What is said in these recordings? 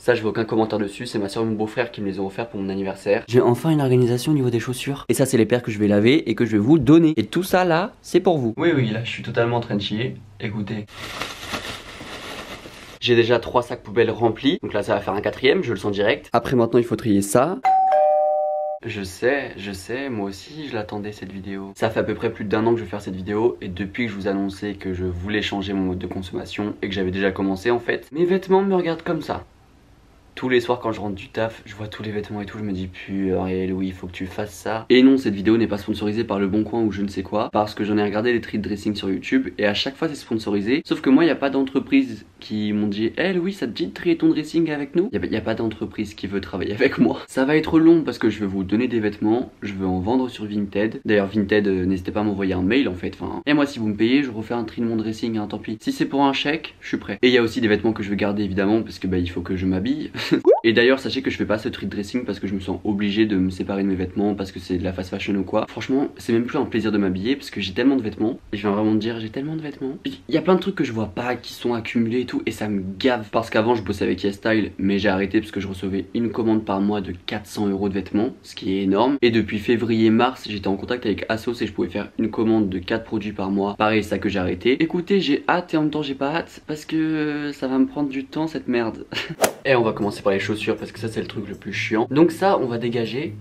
Ça, je veux aucun commentaire dessus, c'est ma soeur et mon beau-frère qui me les ont offerts pour mon anniversaire. J'ai enfin une organisation au niveau des chaussures. Et ça, c'est les paires que je vais laver et que je vais vous donner. Et tout ça là, c'est pour vous. Oui, là, je suis totalement en train de chier. Écoutez. J'ai déjà 3 sacs poubelles remplis, donc là ça va faire un 4ème, je le sens direct. Après maintenant il faut trier ça. Je sais, moi aussi je l'attendais cette vidéo. Ça fait à peu près plus d'1 an que je vais faire cette vidéo et depuis que je vous annonçais que je voulais changer mon mode de consommation et que j'avais déjà commencé en fait, mes vêtements me regardent comme ça. Tous les soirs quand je rentre du taf, je vois tous les vêtements et tout, je me dis purée Louis, il faut que tu fasses ça. Et non, cette vidéo n'est pas sponsorisée par Le Bon Coin ou je ne sais quoi, parce que j'en ai regardé les tri de dressing sur YouTube et à chaque fois c'est sponsorisé. Sauf que moi, il n'y a pas d'entreprise qui m'ont dit Louis, ça te dit de trier ton dressing avec nous? Il n'y a pas d'entreprise qui veut travailler avec moi. Ça va être long parce que je vais vous donner des vêtements, je veux en vendre sur Vinted. D'ailleurs Vinted, n'hésitez pas à m'envoyer un mail en fait. Et moi si vous me payez, je refais un tri de mon dressing, hein, tant pis. Si c'est pour un chèque, je suis prêt. Et il y a aussi des vêtements que je veux garder évidemment parce que il faut que je m'habille. Et d'ailleurs sachez que je fais pas ce tri de dressing parce que je me sens obligé de me séparer de mes vêtements parce que c'est de la fast fashion ou quoi. Franchement c'est même plus un plaisir de m'habiller parce que j'ai tellement de vêtements. Et je viens vraiment de dire j'ai tellement de vêtements. Il y a plein de trucs que je vois pas qui sont accumulés et tout et ça me gave. Parce qu'avant je bossais avec YesStyle mais j'ai arrêté parce que je recevais une commande par mois de 400 € de vêtements, ce qui est énorme. Et depuis février-mars j'étais en contact avec Asos et je pouvais faire une commande de 4 produits par mois. Pareil, ça que j'ai arrêté. Écoutez, j'ai hâte et en même temps j'ai pas hâte parce que ça va me prendre du temps cette merde. Et on va commencer par les chaussures parce que ça c'est le truc le plus chiant. Donc ça on va dégager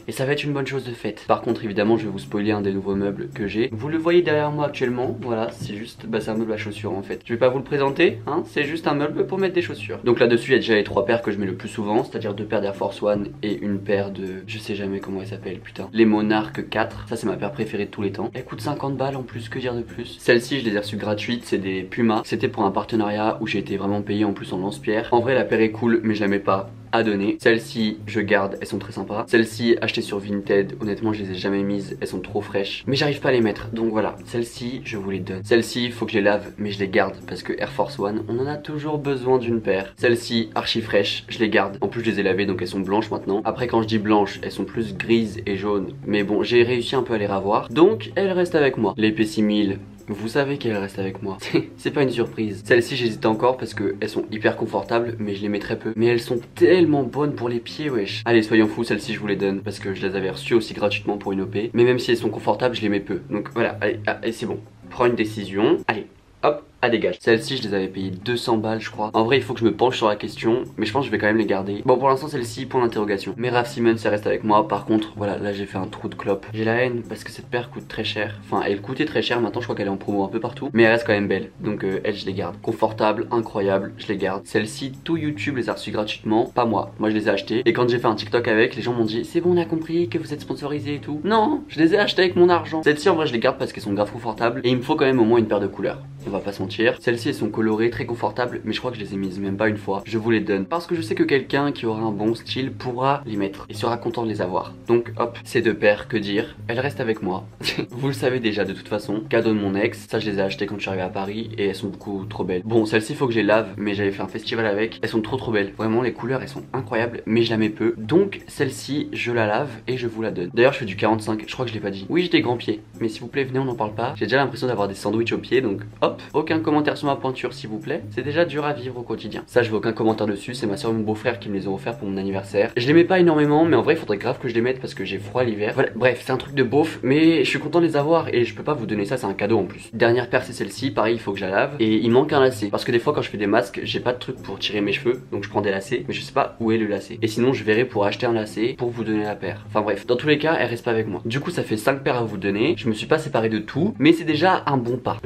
et ça va être une bonne chose de faite. Par contre évidemment je vais vous spoiler un des nouveaux meubles que j'ai. Vous le voyez derrière moi actuellement. Voilà, c'est juste, c'est un meuble à chaussures en fait. Je vais pas vous le présenter, hein, c'est juste un meuble pour mettre des chaussures. Donc là dessus il y a déjà les 3 paires que je mets le plus souvent, c'est-à-dire 2 paires d'Air Force One et une paire de, je sais jamais comment elle s'appelle putain, les Monarch 4. Ça c'est ma paire préférée de tous les temps. Elle coûte 50 balles en plus, que dire de plus. Celle-ci je les ai reçues gratuites, c'est des Puma. C'était pour un partenariat où j'ai été vraiment payé en plus en lance-pierre. En vrai la paire est cool mais je la mets pas à donner. Celles-ci je garde, elles sont très sympas. Celles-ci achetées sur Vinted, honnêtement je les ai jamais mises, elles sont trop fraîches. Mais j'arrive pas à les mettre, donc voilà. Celles-ci je vous les donne. Celles-ci il faut que je les lave, mais je les garde parce que Air Force One, on en a toujours besoin d'une paire. Celles-ci archi fraîches, je les garde. En plus je les ai lavées donc elles sont blanches maintenant. Après quand je dis blanches, elles sont plus grises et jaunes. Mais bon, j'ai réussi un peu à les ravoir. Donc elles restent avec moi. Les P6000. Vous savez qu'elle reste avec moi. C'est pas une surprise. Celles-ci j'hésite encore parce qu'elles sont hyper confortables mais je les mets très peu. Mais elles sont tellement bonnes pour les pieds wesh. Allez soyons fous, celles-ci je vous les donne parce que je les avais reçues aussi gratuitement pour une OP. Mais même si elles sont confortables je les mets peu. Donc voilà, allez c'est bon. Prends une décision. Allez, hop. Ah dégage. Celles-ci je les avais payées 200 balles je crois. En vrai il faut que je me penche sur la question, mais je pense que je vais quand même les garder. Bon pour l'instant celle-ci point d'interrogation. Mais Raf Simons ça reste avec moi. Par contre voilà, là j'ai fait un trou de clope. J'ai la haine parce que cette paire coûte très cher. Enfin elle coûtait très cher, maintenant je crois qu'elle est en promo un peu partout. Mais elle reste quand même belle. Donc elle je les garde. Confortable, incroyable, je les garde. Celles-ci tout YouTube les a reçues gratuitement. Pas moi, moi je les ai achetées. Et quand j'ai fait un TikTok avec, les gens m'ont dit c'est bon on a compris que vous êtes sponsorisé et tout. Non, je les ai achetées avec mon argent. Celles-ci en vrai je les garde parce qu'elles sont grave confortables. Et il me faut quand même au moins une paire de couleurs. On va pas se mentir. Celles-ci elles sont colorées, très confortables, mais je crois que je les ai mises même pas une fois. Je vous les donne parce que je sais que quelqu'un qui aura un bon style pourra les mettre et sera content de les avoir. Donc hop, ces 2 paires, que dire, elles restent avec moi. Vous le savez déjà de toute façon, cadeau de mon ex. Ça je les ai achetées quand je suis arrivé à Paris et elles sont beaucoup trop belles. Bon celles-ci faut que je les lave, mais j'avais fait un festival avec. Elles sont trop belles. Vraiment les couleurs elles sont incroyables, mais je la mets peu. Donc celle-ci je la lave et je vous la donne. D'ailleurs je fais du 45, je crois que je l'ai pas dit. Oui j'ai des grands pieds, mais s'il vous plaît venez on en parle pas. J'ai déjà l'impression d'avoir des sandwichs aux pieds, donc hop, aucun commentaire sur ma pointure s'il vous plaît. C'est déjà dur à vivre au quotidien. Ça je veux aucun commentaire dessus, c'est ma soeur et mon beau-frère qui me les ont offerts pour mon anniversaire. Je les mets pas énormément mais en vrai il faudrait grave que je les mette parce que j'ai froid l'hiver. Voilà, bref c'est un truc de beauf mais je suis content de les avoir et je peux pas vous donner ça, c'est un cadeau en plus. Dernière paire c'est celle-ci, pareil il faut que je la lave et il manque un lacet parce que des fois quand je fais des masques j'ai pas de truc pour tirer mes cheveux donc je prends des lacets mais je sais pas où est le lacet. Et sinon je verrai pour acheter un lacet pour vous donner la paire. Enfin bref, dans tous les cas elle reste pas avec moi. Du coup ça fait 5 paires à vous donner, je me suis pas séparé de tout mais c'est déjà un bon pas.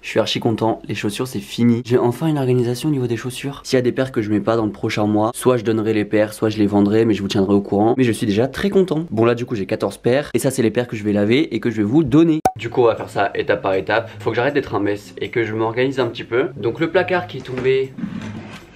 Je suis archi content, les chaussures c'est fini. J'ai enfin une organisation au niveau des chaussures. S'il y a des paires que je mets pas dans le prochain mois, soit je donnerai les paires, soit je les vendrai, mais je vous tiendrai au courant. Mais je suis déjà très content. Bon là du coup j'ai 14 paires et ça c'est les paires que je vais laver et que je vais vous donner. Du coup on va faire ça étape par étape. Faut que j'arrête d'être un mess et que je m'organise un petit peu. Donc le placard qui est tombé,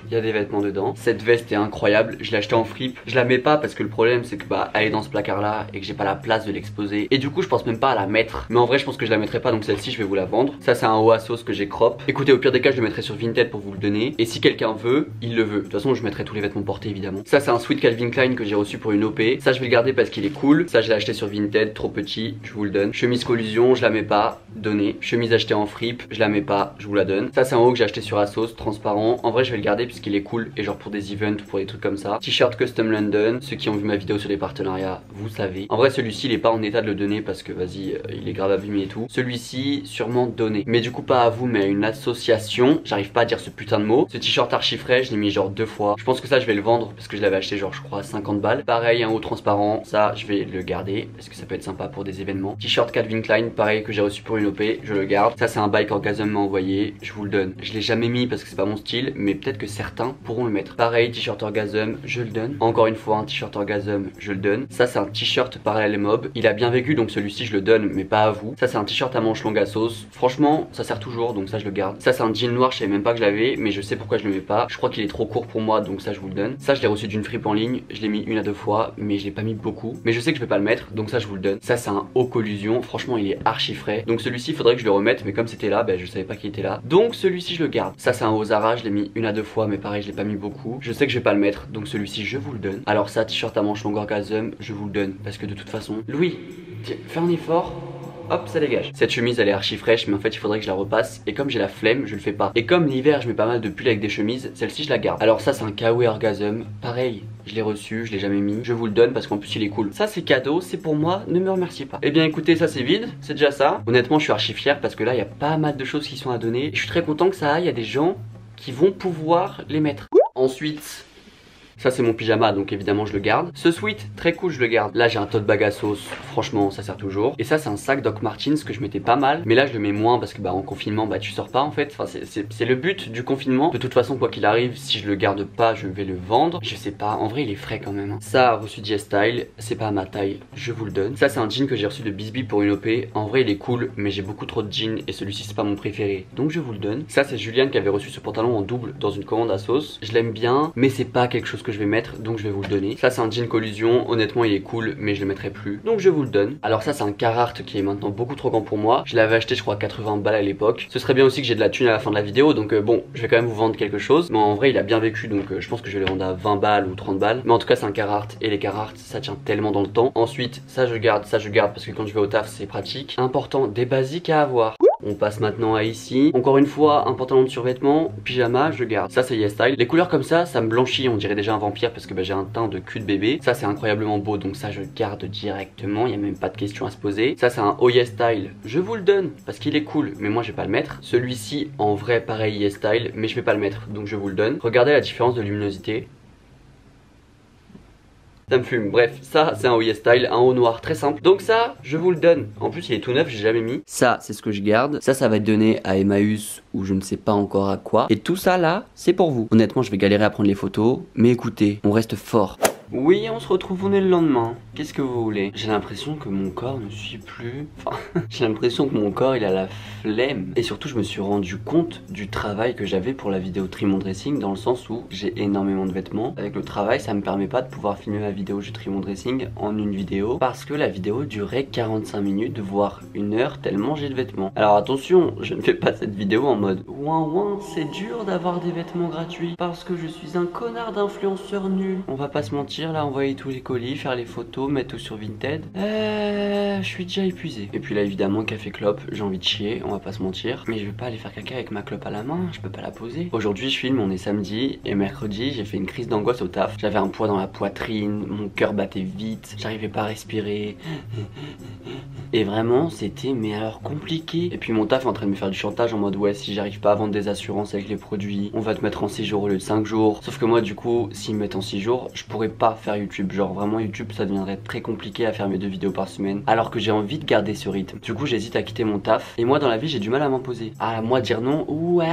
il y a des vêtements dedans. Cette veste est incroyable, je l'ai achetée en fripe. Je la mets pas parce que le problème c'est que elle est dans ce placard là et que j'ai pas la place de l'exposer. Et du coup je pense même pas à la mettre. Mais en vrai je pense que je la mettrai pas, donc celle-ci je vais vous la vendre. Ça c'est un haut à sauce que j'ai crop. Écoutez au pire des cas je le mettrai sur Vinted pour vous le donner. Et si quelqu'un veut, il le veut. De toute façon je mettrai tous les vêtements portés évidemment. Ça c'est un sweat Calvin Klein que j'ai reçu pour une OP. Ça je vais le garder parce qu'il est cool. Ça je l'ai acheté sur Vinted, trop petit, je vous le donne. Chemise collusion, je la mets pas, donné. Chemise achetée en fripe, je la mets pas, je vous la donne. Ça c'est un haut que j'ai acheté sur Asos, transparent. En vrai je vais le garder parce qu'il est cool et genre pour des events ou pour des trucs comme ça. T-shirt Custom London, ceux qui ont vu ma vidéo sur les partenariats, vous savez. En vrai celui-ci il est pas en état de le donner parce que vas-y il est grave abîmé et tout. Celui-ci sûrement donné, mais du coup pas à vous mais à une association. J'arrive pas à dire ce putain de mot. Ce t-shirt archi frais, je l'ai mis genre 2 fois. Je pense que ça je vais le vendre parce que je l'avais acheté genre je crois 50 balles. Pareil un haut transparent, ça je vais le garder parce que ça peut être sympa pour des événements. T-shirt Calvin Klein, pareil que j'ai reçu pour une OP, je le garde. Ça c'est un bike Orgasm m'a envoyé, je vous le donne. Je l'ai jamais mis parce que c'est pas mon style, mais peut-être que certains pourront le mettre. Pareil t-shirt Orgasm, je le donne. Encore une fois un t-shirt Orgasm, je le donne. Ça c'est un t-shirt Parallel Mob, il a bien vécu donc celui-ci je le donne mais pas à vous. Ça c'est un t-shirt à manches longues à sauce, franchement ça sert toujours donc ça je le garde. Ça c'est un jean noir, je savais même pas que je l'avais mais je sais pourquoi je le mets pas. Je crois qu'il est trop court pour moi donc ça je vous le donne. Ça je l'ai reçu d'une fripe en ligne, je l'ai mis 1 à 2 fois mais je l'ai pas mis beaucoup. Mais je sais que je vais pas le mettre donc ça je vous le donne. Ça c'est un haut collusion, franchement il est archi frais. Donc celui-ci il faudrait que je le remette mais comme c'était là, je savais pas qu'il était là. Donc celui-ci je le garde. Ça c'est un haut Zara, je l'ai mis 1 à 2 fois mais pareil je l'ai pas mis beaucoup. Je sais que je vais pas le mettre donc celui-ci je vous le donne. Alors ça t-shirt à manches longues Orgasm, je vous le donne parce que de toute façon, Louis, tiens, fais un effort. Hop, ça dégage. Cette chemise elle est archi fraîche mais en fait il faudrait que je la repasse et comme j'ai la flemme je le fais pas. Et comme l'hiver je mets pas mal de pulls avec des chemises, celle-ci je la garde. Alors ça c'est un KW Orgasm, pareil je l'ai reçu, je l'ai jamais mis, je vous le donne parce qu'en plus il est cool. Ça c'est cadeau, c'est pour moi, ne me remerciez pas. Eh bien écoutez ça c'est vide, c'est déjà ça. Honnêtement je suis archi fier parce que là il y a pas mal de choses qui sont à donner et je suis très content que ça aille à des gens qui vont pouvoir les mettre. Ensuite ça c'est mon pyjama donc évidemment je le garde. Ce sweat très cool je le garde. Là j'ai un tote bag à sauce, franchement ça sert toujours. Et ça c'est un sac Doc Martens que je mettais pas mal. Mais là je le mets moins parce que en confinement tu sors pas en fait. Enfin c'est le but du confinement. De toute façon quoi qu'il arrive si je le garde pas je vais le vendre. Je sais pas, en vrai il est frais quand même. Ça reçu de Style, c'est pas à ma taille, je vous le donne. Ça c'est un jean que j'ai reçu de Bisbee pour une OP. En vrai il est cool mais j'ai beaucoup trop de jeans et celui-ci c'est pas mon préféré donc je vous le donne. Ça c'est Juliane qui avait reçu ce pantalon en double dans une commande à sauce. Je l'aime bien mais c'est pas quelque chose que je vais mettre donc je vais vous le donner. Ça c'est un jean collusion, honnêtement il est cool mais je le mettrai plus donc je vous le donne. Alors ça c'est un Carhartt qui est maintenant beaucoup trop grand pour moi. Je l'avais acheté je crois 80 balles à l'époque. Ce serait bien aussi que j'ai de la thune à la fin de la vidéo donc bon je vais quand même vous vendre quelque chose. Mais en vrai il a bien vécu donc je pense que je vais le vendre à 20 balles ou 30 balles. Mais en tout cas c'est un Carhartt et les Carhartt ça tient tellement dans le temps. Ensuite ça je garde parce que quand je vais au taf c'est pratique. Important, des basiques à avoir. On passe maintenant à ici. Encore une fois, un pantalon de survêtement, pyjama, je garde. Ça, c'est YesStyle. Les couleurs comme ça me blanchit. On dirait déjà un vampire parce que j'ai un teint de cul de bébé. Ça, c'est incroyablement beau. Donc ça, je garde directement. Il n'y a même pas de question à se poser. Ça, c'est un haut YesStyle. Je vous le donne parce qu'il est cool. Mais moi, je vais pas le mettre. Celui-ci, en vrai, pareil YesStyle. Mais je vais pas le mettre. Donc je vous le donne. Regardez la différence de luminosité. Ça me fume, bref, ça c'est un haut YesStyle, un haut noir très simple. Donc ça, je vous le donne. En plus il est tout neuf, j'ai jamais mis. Ça, c'est ce que je garde. Ça va être donné à Emmaüs ou je ne sais pas encore à quoi. Et tout ça là, c'est pour vous. Honnêtement, je vais galérer à prendre les photos. Mais écoutez, on reste fort. Oui, on se retrouve, on est le lendemain. Qu'est-ce que vous voulez? J'ai l'impression que mon corps ne suit plus. Enfin, j'ai l'impression que mon corps il a la flemme. Et surtout, je me suis rendu compte du travail que j'avais pour la vidéo trim mon dressing, dans le sens où j'ai énormément de vêtements. Avec le travail, ça me permet pas de pouvoir filmer ma vidéo je trim mon dressing en une vidéo parce que la vidéo durait 45 minutes, voire 1 heure tellement j'ai de vêtements. Alors attention, je ne fais pas cette vidéo en mode ouin ouin, c'est dur d'avoir des vêtements gratuits parce que je suis un connard d'influenceur nul. On va pas se mentir. Là envoyer tous les colis, faire les photos, mettre tout sur Vinted. Je suis déjà épuisé. Et puis là évidemment café clope, j'ai envie de chier, on va pas se mentir. Mais je vais pas aller faire caca avec ma clope à la main, je peux pas la poser. Aujourd'hui je filme, on est samedi et mercredi j'ai fait une crise d'angoisse au taf. J'avais un poids dans la poitrine, mon cœur battait vite, j'arrivais pas à respirer. Et vraiment c'était mais alors compliqué. Et puis mon taf est en train de me faire du chantage en mode ouais si j'arrive pas à vendre des assurances avec les produits, on va te mettre en 6 jours au lieu de 5 jours. Sauf que moi du coup s'ils me mettent en 6 jours, je pourrais pas faire YouTube. Genre vraiment YouTube ça deviendrait très compliqué à faire mes 2 vidéos par semaine. Alors que j'ai envie de garder ce rythme. Du coup j'hésite à quitter mon taf. Et moi dans la vie j'ai du mal à m'imposer. À moi dire non, ouais.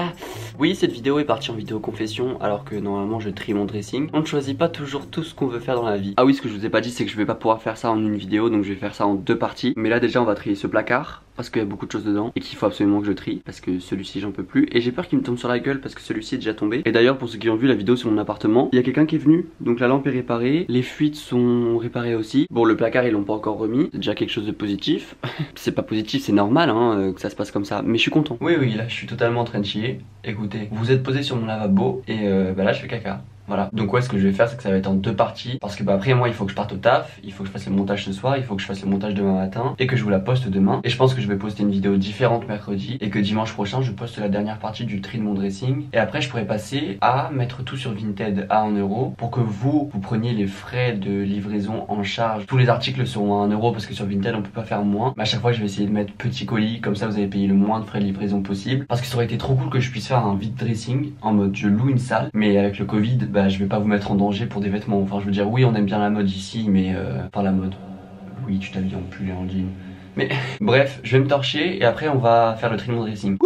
Oui cette vidéo est partie en vidéo confession alors que normalement je trie mon dressing. On ne choisit pas toujours tout ce qu'on veut faire dans la vie. Ah oui ce que je vous ai pas dit c'est que je vais pas pouvoir faire ça en une vidéo. Donc je vais faire ça en 2 parties. Mais là déjà on va trier ce placard parce qu'il y a beaucoup de choses dedans et qu'il faut absolument que je trie parce que celui-ci j'en peux plus et j'ai peur qu'il me tombe sur la gueule parce que celui-ci est déjà tombé. Et d'ailleurs pour ceux qui ont vu la vidéo sur mon appartement, il y a quelqu'un qui est venu, donc la lampe est réparée, les fuites sont réparées aussi. Bon le placard ils l'ont pas encore remis, c'est déjà quelque chose de positif. C'est pas positif, c'est normal hein, que ça se passe comme ça, mais je suis content. Oui là je suis totalement en train de chier. Écoutez, vous êtes posé sur mon lavabo et là je fais caca. Voilà, donc ouais, ce que je vais faire, c'est que ça va être en 2 parties. Parce que bah après moi il faut que je parte au taf, il faut que je fasse le montage ce soir, il faut que je fasse le montage demain matin et que je vous la poste demain. Et je pense que je vais poster une vidéo différente mercredi et que dimanche prochain je poste la dernière partie du tri de mon dressing. Et après je pourrais passer à mettre tout sur Vinted à 1€ pour que vous preniez les frais de livraison en charge. Tous les articles seront à 1€ parce que sur Vinted on peut pas faire moins. Mais à chaque fois je vais essayer de mettre petit colis, comme ça vous allez payer le moins de frais de livraison possible. Parce que ça aurait été trop cool que je puisse faire un vide dressing en mode je loue une salle. Mais avec le Covid, bah je vais pas vous mettre en danger pour des vêtements. Enfin je veux dire oui on aime bien la mode ici mais par la mode. Oui tu t'habilles en pull et en jean. Mais bref je vais me torcher et après on va faire le tri de mon dressing.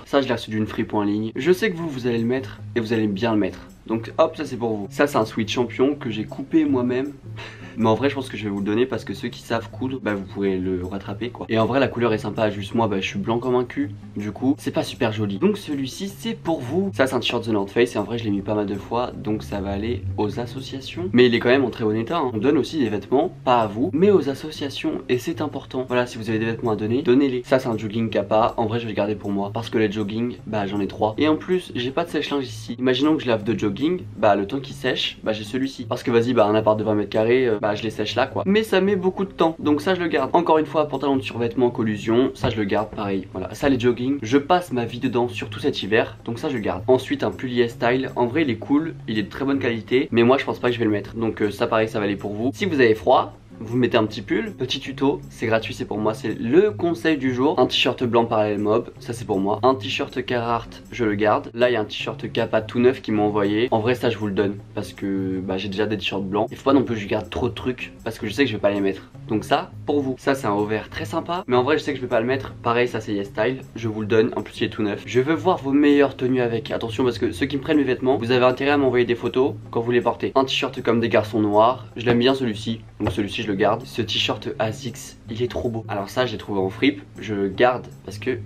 Ça je l'ai reçu d'une fripe en ligne. Je sais que vous allez le mettre et vous allez bien le mettre. Donc hop ça c'est pour vous. Ça c'est un sweat champion que j'ai coupé moi-même. Mais en vrai je pense que je vais vous le donner parce que ceux qui savent coudre bah vous pourrez le rattraper quoi. Et en vrai la couleur est sympa, juste moi bah je suis blanc comme un cul. Du coup c'est pas super joli. Donc celui-ci c'est pour vous. Ça c'est un t-shirt The North Face et en vrai je l'ai mis pas mal de fois. Donc ça va aller aux associations. Mais il est quand même en très bon état hein. On donne aussi des vêtements, pas à vous, mais aux associations. Et c'est important. Voilà si vous avez des vêtements à donner, donnez-les. Ça c'est un jogging Kappa. En vrai je vais le garder pour moi. Parce que les jogging bah j'en ai 3. Et en plus j'ai pas de sèche-linge ici. Imaginons que je lave de jogging. Bah le temps qu'il sèche bah j'ai celui-ci. Parce que vas-y bah un appart de 20 mètres carrés bah je les sèche là quoi. Mais ça met beaucoup de temps donc ça je le garde. Encore une fois pantalon de survêtement collusion, ça je le garde pareil. Voilà ça les jogging, je passe ma vie dedans surtout cet hiver donc ça je le garde. Ensuite un pull style, en vrai il est cool, il est de très bonne qualité mais moi je pense pas que je vais le mettre. Donc ça pareil ça va aller pour vous. Si vous avez froid vous mettez un petit pull, petit tuto, c'est gratuit, c'est pour moi, c'est le conseil du jour. Un t-shirt blanc Parallel Mob, ça c'est pour moi. Un t-shirt Carhartt, je le garde. Là il y a un t-shirt Kappa tout neuf qui m'a envoyé. En vrai ça je vous le donne parce que bah, j'ai déjà des t-shirts blancs. Il faut pas non plus que je garde trop de trucs parce que je sais que je vais pas les mettre. Donc ça pour vous. Ça c'est un haut vert très sympa, mais en vrai je sais que je vais pas le mettre. Pareil ça c'est YesStyle, je vous le donne. En plus il est tout neuf. Je veux voir vos meilleures tenues avec. Attention parce que ceux qui me prennent mes vêtements, vous avez intérêt à m'envoyer des photos quand vous les portez. Un t-shirt comme des garçons noirs, je l'aime bien celui-ci. Donc celui-ci je le garde. Ce t-shirt ASICS, il est trop beau. Alors ça je l'ai trouvé en fripe, je le garde parce que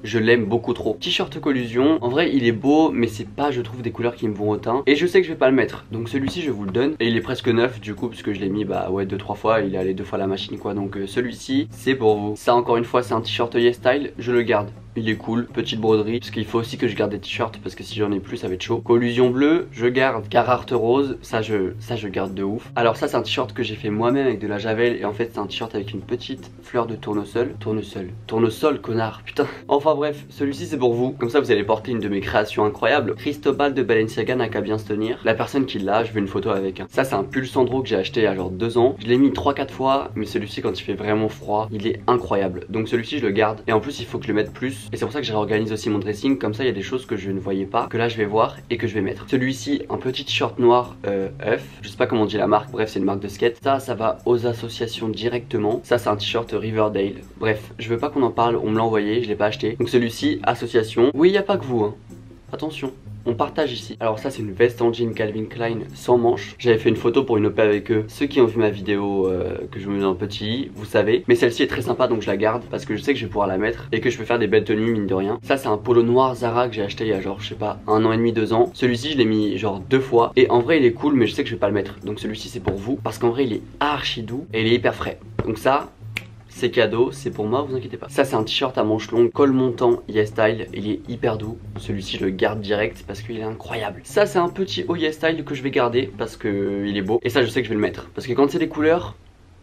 je l'aime beaucoup trop. T-shirt collusion, en vrai il est beau mais c'est pas je trouve des couleurs qui me vont au teint. Et je sais que je vais pas le mettre. Donc celui-ci je vous le donne. Et il est presque neuf du coup parce que je l'ai mis bah ouais 2-3 fois. Il est allé 2 fois la machine quoi. Donc celui-ci c'est pour vous. Ça encore une fois c'est un t-shirt YesStyle, je le garde. Il est cool, petite broderie, parce qu'il faut aussi que je garde des t-shirts parce que si j'en ai plus ça va être chaud. Collusion bleue, je garde. Carhartt rose, ça je garde de ouf. Alors ça c'est un t-shirt que j'ai fait moi-même avec de la javel et en fait c'est un t-shirt avec une petite fleur de tournesol. Tournesol connard, putain. Enfin bref, celui-ci c'est pour vous. Comme ça vous allez porter une de mes créations incroyables. Cristobal de Balenciaga n'a qu'à bien se tenir. La personne qui l'a, je veux une photo avec. Ça c'est un pull Sandro que j'ai acheté il y a genre 2 ans. Je l'ai mis 3-4 fois, mais celui-ci quand il fait vraiment froid, il est incroyable. Donc celui-ci je le garde et en plus il faut que je le mette plus. Et c'est pour ça que je réorganise aussi mon dressing. Comme ça il y a des choses que je ne voyais pas, que là je vais voir et que je vais mettre. Celui-ci, un petit t-shirt noir œuf. Je sais pas comment on dit la marque, bref c'est une marque de skate. Ça va aux associations directement. Ça c'est un t-shirt Riverdale. Bref, je veux pas qu'on en parle, on me l'a envoyé, je l'ai pas acheté. Donc celui-ci, association. Oui, il n'y a pas que vous hein. Attention. On partage ici. Alors ça c'est une veste en jean Calvin Klein sans manches. J'avais fait une photo pour une OP avec eux. Ceux qui ont vu ma vidéo que je vous mets en petit, vous savez. Mais celle-ci est très sympa donc je la garde parce que je sais que je vais pouvoir la mettre et que je peux faire des belles tenues mine de rien. Ça c'est un polo noir Zara que j'ai acheté il y a genre je sais pas 1 an et demi 2 ans. Celui-ci je l'ai mis genre 2 fois et en vrai il est cool mais je sais que je vais pas le mettre. Donc celui-ci c'est pour vous parce qu'en vrai il est archi doux et il est hyper frais. Donc ça c'est cadeau, c'est pour moi, vous inquiétez pas. Ça c'est un t-shirt à manches longues, col montant, YesStyle, il est hyper doux. Celui-ci je le garde direct parce qu'il est incroyable. Ça c'est un petit haut YesStyle que je vais garder parce que il est beau. Et ça je sais que je vais le mettre. Parce que quand c'est des couleurs,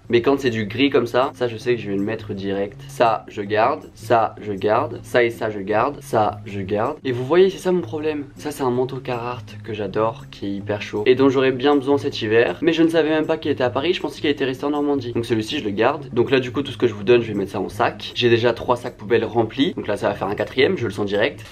mais quand c'est du gris comme ça je sais que je vais le mettre direct. Ça je garde, ça je garde, ça et ça je garde, ça je garde. Et vous voyez c'est ça mon problème. Ça c'est un manteau Carhartt que j'adore, qui est hyper chaud et dont j'aurais bien besoin cet hiver. Mais je ne savais même pas qu'il était à Paris, je pensais qu'il était resté en Normandie. Donc celui-ci je le garde. Donc là du coup tout ce que je vous donne je vais mettre ça en sac. J'ai déjà 3 sacs poubelles remplis. Donc là ça va faire un 4ème, je le sens direct.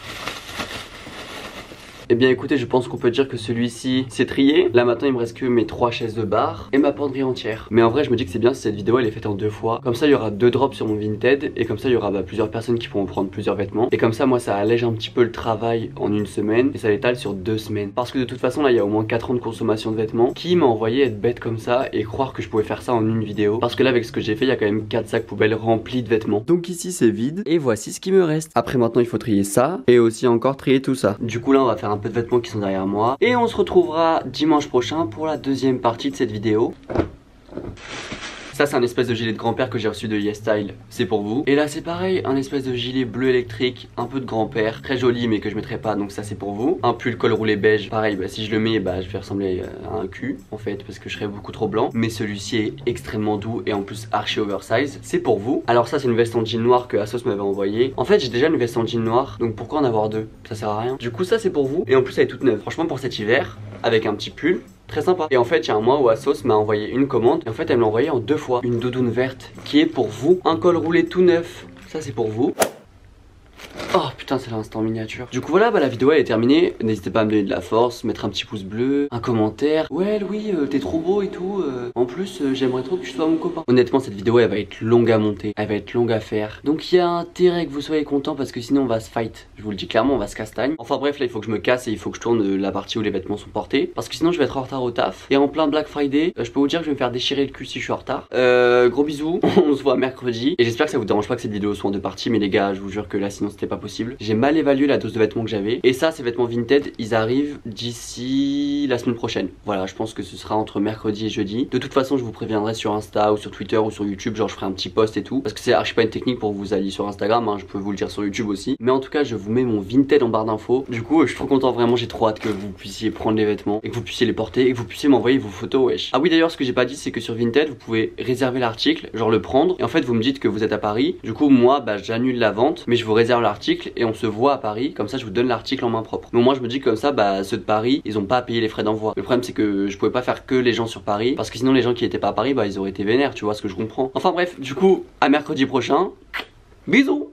Eh bien écoutez je pense qu'on peut dire que celui-ci c'est trié. Là maintenant il me reste que mes 3 chaises de bar et ma penderie entière. Mais en vrai je me dis que c'est bien si cette vidéo elle est faite en 2 fois. Comme ça il y aura 2 drops sur mon Vinted. Et comme ça il y aura plusieurs personnes qui pourront prendre plusieurs vêtements. Et comme ça moi ça allège un petit peu le travail en 1 semaine. Et ça l'étale sur 2 semaines. Parce que de toute façon là il y a au moins 4 ans de consommation de vêtements. Qui m'a envoyé être bête comme ça et croire que je pouvais faire ça en une vidéo. Parce que là avec ce que j'ai fait il y a quand même 4 sacs poubelles remplis de vêtements. Donc ici c'est vide. Et voici ce qui me reste. Après maintenant il faut trier ça. Et aussi encore trier tout ça. Du coup là on va faire un peu de vêtements qui sont derrière moi et on se retrouvera dimanche prochain pour la 2e partie de cette vidéo. Ça c'est un espèce de gilet de grand-père que j'ai reçu de YesStyle, c'est pour vous. Et là c'est pareil, un espèce de gilet bleu électrique, un peu de grand-père, très joli mais que je mettrai pas, donc ça c'est pour vous. Un pull col roulé beige, pareil, bah, si je le mets, bah, je vais ressembler à un cul en fait, parce que je serais beaucoup trop blanc. Mais celui-ci est extrêmement doux et en plus archi oversize, c'est pour vous. Alors ça c'est une veste en jean noir que Asos m'avait envoyé. En fait j'ai déjà une veste en jean noir, donc pourquoi en avoir deux? Ça sert à rien. Du coup ça c'est pour vous, et en plus elle est toute neuve. Franchement pour cet hiver, avec un petit pull, très sympa. Et en fait il y a un mois où Asos m'a envoyé une commande, et en fait elle me l'a envoyé en 2 fois. Une doudoune verte qui est pour vous, un col roulé tout neuf, ça c'est pour vous. Oh putain c'est l'instant miniature. Du coup voilà, bah la vidéo elle est terminée. N'hésitez pas à me donner de la force, mettre un petit pouce bleu, un commentaire. Ouais Louis t'es trop beau et tout, en plus j'aimerais trop que tu sois mon copain. Honnêtement cette vidéo elle va être longue à monter, elle va être longue à faire. Donc il y a intérêt que vous soyez content, parce que sinon on va se fight. Je vous le dis clairement, on va se castagne. Enfin bref là il faut que je me casse et il faut que je tourne la partie où les vêtements sont portés, parce que sinon je vais être en retard au taf. Et en plein Black Friday, je peux vous dire que je vais me faire déchirer le cul si je suis en retard. Gros bisous, on se voit mercredi. Et j'espère que ça vous dérange pas que cette vidéo soit en 2 parties, mais les gars je vous jure que là sinon c'était pas possible. J'ai mal évalué la dose de vêtements que j'avais. Et ça, ces vêtements Vinted, ils arrivent d'ici la semaine prochaine. Voilà, je pense que ce sera entre mercredi et jeudi. De toute façon, je vous préviendrai sur Insta ou sur Twitter ou sur YouTube. Genre, je ferai un petit post et tout. Parce que c'est archi pas une technique pour que vous alliez sur Instagram. Hein, je peux vous le dire sur YouTube aussi. Mais en tout cas, je vous mets mon Vinted en barre d'infos. Du coup, je suis trop content. Vraiment, j'ai trop hâte que vous puissiez prendre les vêtements et que vous puissiez les porter et que vous puissiez m'envoyer vos photos. Wesh. Ah oui, d'ailleurs, ce que j'ai pas dit, c'est que sur Vinted, vous pouvez réserver l'article, genre le prendre. Et en fait, vous me dites que vous êtes à Paris. Du coup, moi, bah, j'annule la vente, mais je vous réserve l'article et on se voit à Paris. Comme ça je vous donne l'article en main propre. Mais moi je me dis comme ça, bah ceux de Paris ils ont pas à payer les frais d'envoi. Le problème c'est que je pouvais pas faire que les gens sur Paris, parce que sinon les gens qui étaient pas à Paris bah ils auraient été vénères, tu vois ce que je comprends. Enfin bref, du coup à mercredi prochain. Bisous.